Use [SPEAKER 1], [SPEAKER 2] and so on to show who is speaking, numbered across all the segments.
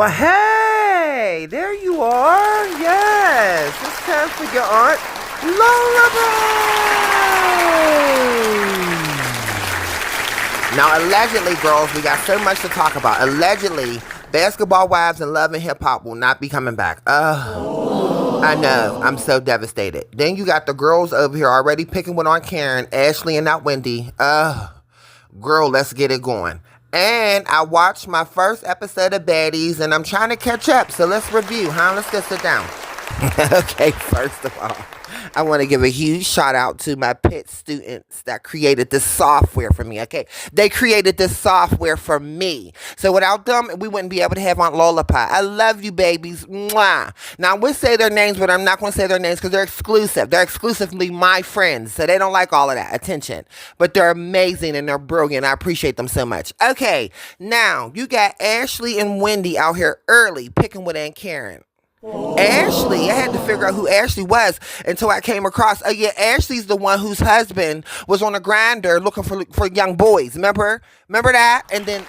[SPEAKER 1] Well, hey, there you are. Yes, it's time for your Aunt Lullaby. Now, allegedly, girls, we got so much to talk about. Allegedly, Basketball Wives and Love and Hip Hop will not be coming back. I know. I'm so devastated. Then you got the girls over here already picking one on Karen, Ashley, and not Wendy. Girl, let's get it going. And I watched my first episode of Baddies, and I'm trying to catch up. So let's review, huh? Let's go sit down. Okay, first of all, I want to give a huge shout out to my pit students that created this software for me, okay? They created this software for me. So without them, we wouldn't be able to have Aunt Lullaby. I love you, babies. Mwah. Now, I would say their names, but I'm not going to say their names because they're exclusive. They're exclusively my friends, so they don't like all of that attention. But they're amazing and they're brilliant. I appreciate them so much. Okay, now, you got Ashley and Wendy out here early picking with Aunt Karen. Ashley, I had to figure out who Ashley was until I came across, Ashley's the one whose husband was on a grinder looking for young boys. Remember that? And then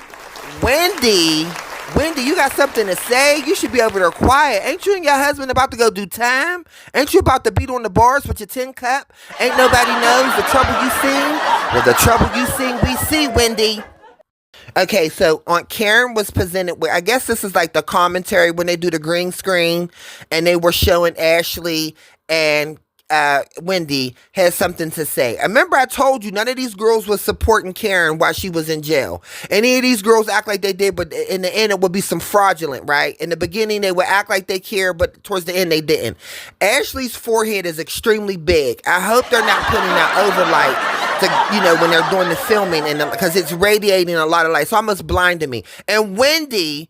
[SPEAKER 1] Wendy, you got something to say? You should be over there quiet. Ain't you and your husband about to go do time? Ain't you about to beat on the bars with your tin cup? Ain't nobody knows the trouble you sing? Well, the trouble you sing, we see, Wendy. Okay, so Aunt Karen was presented with, I guess this is like the commentary when they do the green screen, and they were showing Ashley and Wendy had something to say. I remember I told you none of these girls was supporting Karen while she was in jail. Any of these girls act like they did, but in the end it would be some fraudulent, right? In the beginning they would act like they cared, but towards the end they didn't. Ashley's forehead is extremely big. I hope they're not putting that overlight to, when they're doing the filming, and because it's radiating a lot of light, so almost blinding me. And Wendy,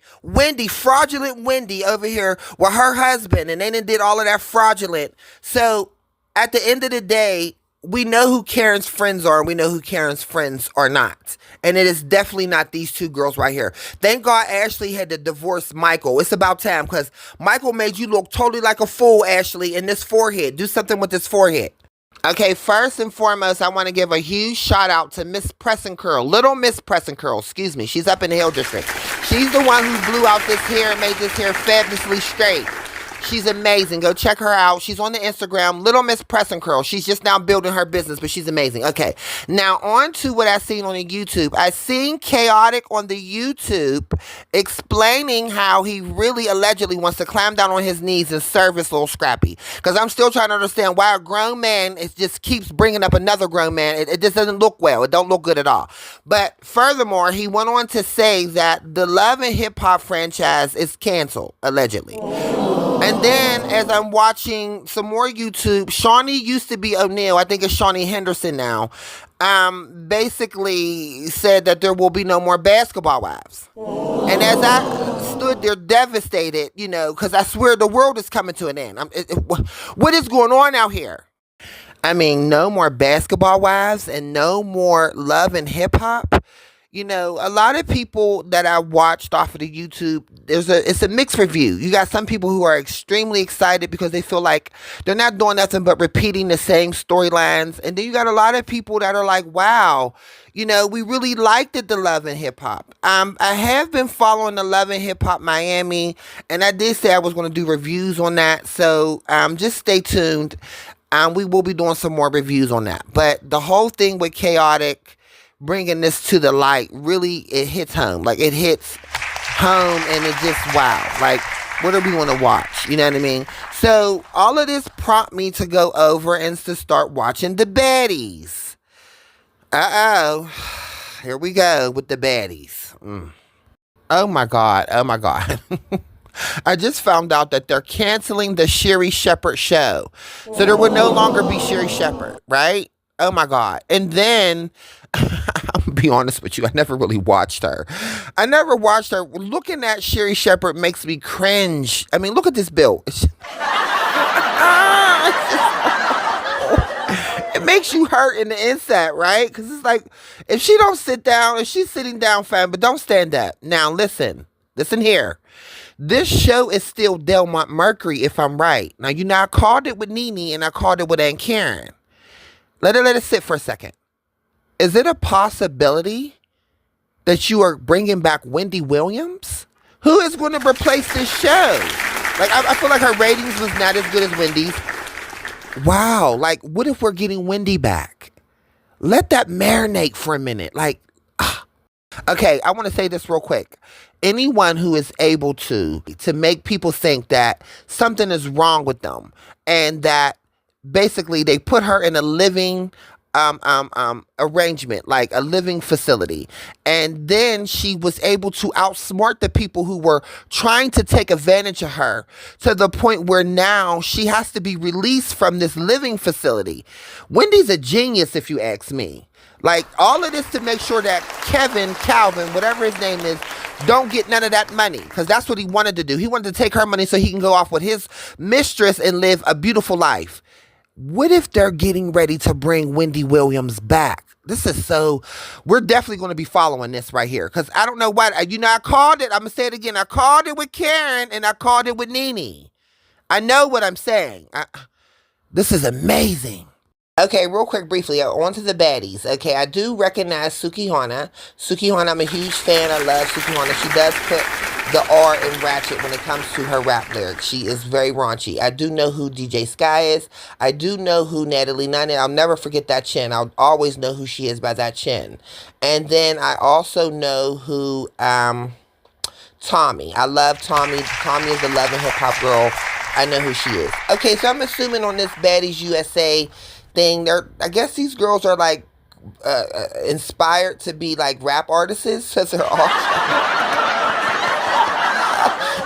[SPEAKER 1] fraudulent Wendy over here with her husband, and they did all of that fraudulent. So at the end of the day, we know who Karen's friends are, and we know who Karen's friends are not. And it is definitely not these two girls right here. Thank God Ashley had to divorce Michael. It's about time, because Michael made you look totally like a fool, Ashley, in this forehead. Do something with this forehead. Okay, first and foremost, I want to give a huge shout out to Miss Press and Curl. Little Miss Press and Curl, excuse me. She's up in the Hill District. She's the one who blew out this hair and made this hair fabulously straight. She's amazing. Go check her out. She's on the Instagram, Little Miss Press and Curl. She's just now building her business, but she's amazing. Okay, now on to what I seen on the YouTube. I seen Chaotic on the YouTube explaining how he really allegedly wants to climb down on his knees and serve his little Scrappy. Because I'm still trying to understand why a grown man just keeps bringing up another grown man. It just doesn't look well. It don't look good at all. But furthermore, he went on to say that the Love and Hip Hop franchise is canceled, allegedly. And then, as I'm watching some more YouTube, Shawnee used to be O'Neal. I think it's Shawnee Henderson now. Basically said that there will be no more Basketball Wives. And as I stood there devastated, because I swear the world is coming to an end. What is going on out here? I mean, no more Basketball Wives and no more Love and Hip Hop. A lot of people that I watched off of the YouTube, it's a mixed review. You got some people who are extremely excited because they feel like they're not doing nothing but repeating the same storylines. And then you got a lot of people that are like, wow, we really liked it, the Love and Hip Hop. I have been following the Love and Hip Hop Miami, and I did say I was going to do reviews on that. So just stay tuned. We will be doing some more reviews on that. But the whole thing with Chaotic bringing this to the light, really, it hits home. Like, it hits home, and it just, wow. Like, what do we want to watch? You know what I mean? So, all of this prompt me to go over and to start watching the Baddies. Uh-oh. Here we go with the Baddies. Oh, my God. I just found out that they're canceling the Sherri Shepherd show. So, there will no longer be Sherri Shepherd, right? Oh, my God. And then, I'll be honest with you, I never really watched her. Looking at Sherri Shepherd makes me cringe. I mean, look at this build. It makes you hurt in the inside, right? Because it's like, if she don't sit down, if she's sitting down, fine, but don't stand up. Now, listen here. This show is still Delmont Mercury, if I'm right. Now, I called it with Nene, and I called it with Aunt Karen. Let it sit for a second. Is it a possibility that you are bringing back Wendy Williams, Who is going to replace this show? Like, I feel like her ratings was not as good as Wendy's. Wow. Like, what if we're getting Wendy back? Let that marinate for a minute. Like, okay, I want to say this real quick. Anyone who is able to make people think that something is wrong with them and that basically they put her in a living arrangement, like a living facility. And then she was able to outsmart the people who were trying to take advantage of her to the point where now she has to be released from this living facility. Wendy's a genius, if you ask me. Like, all of this to make sure that Calvin, whatever his name is, don't get none of that money. Because that's what he wanted to do. He wanted to take her money so he can go off with his mistress and live a beautiful life. What if they're getting ready to bring Wendy Williams back? This is we're definitely going to be following this right here. Because I don't know what, I called it. I'm going to say it again. I called it with Karen and I called it with Nene. I know what I'm saying. This is amazing. Okay, real quick, briefly, on to the baddies. Okay, I do recognize Sukihana. Sukihana, I'm a huge fan. I love Sukihana. She does put the R in ratchet when it comes to her rap lyrics. She is very raunchy. I do know who DJ Sky is. I do know who Natalie Nunn is. I'll never forget that chin. I'll always know who she is by that chin. And then I also know who Tommy. I love Tommy. Tommy is the Love and Hip Hop girl. I know who she is. Okay, so I'm assuming on this Baddies USA thing, I guess these girls are like inspired to be like rap artists, because they're all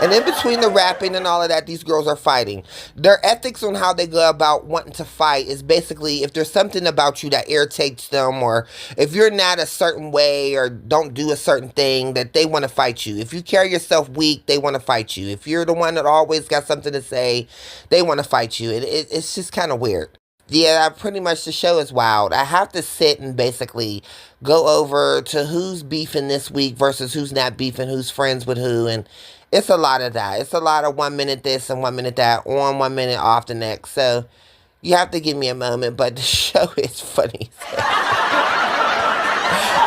[SPEAKER 1] and in between the rapping and all of that, these girls are fighting. Their ethics on how they go about wanting to fight is basically, if there's something about you that irritates them, or if you're not a certain way or don't do a certain thing, that they want to fight you. If you carry yourself weak, they want to fight you. If you're the one that always got something to say, they want to fight you. It's just kind of weird. Yeah, pretty much the show is wild. I have to sit and basically go over to who's beefing this week versus who's not beefing, who's friends with who, and it's a lot of that. It's a lot of 1 minute this and 1 minute that, on 1 minute off the next. So you have to give me a moment, but the show is funny.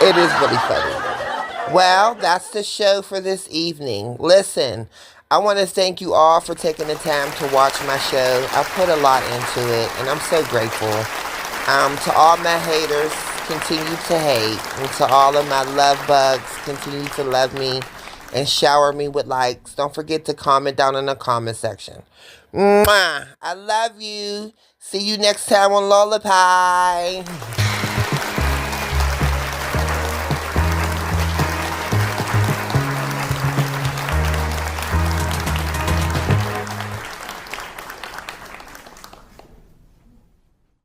[SPEAKER 1] It is really funny. Well, that's the show for this evening. Listen, I want to thank you all for taking the time to watch my show. I put a lot into it, and I'm so grateful. To all my haters, continue to hate. And to all of my love bugs, continue to love me and shower me with likes. Don't forget to comment down in the comment section. Mwah! I love you. See you next time on Lullaby.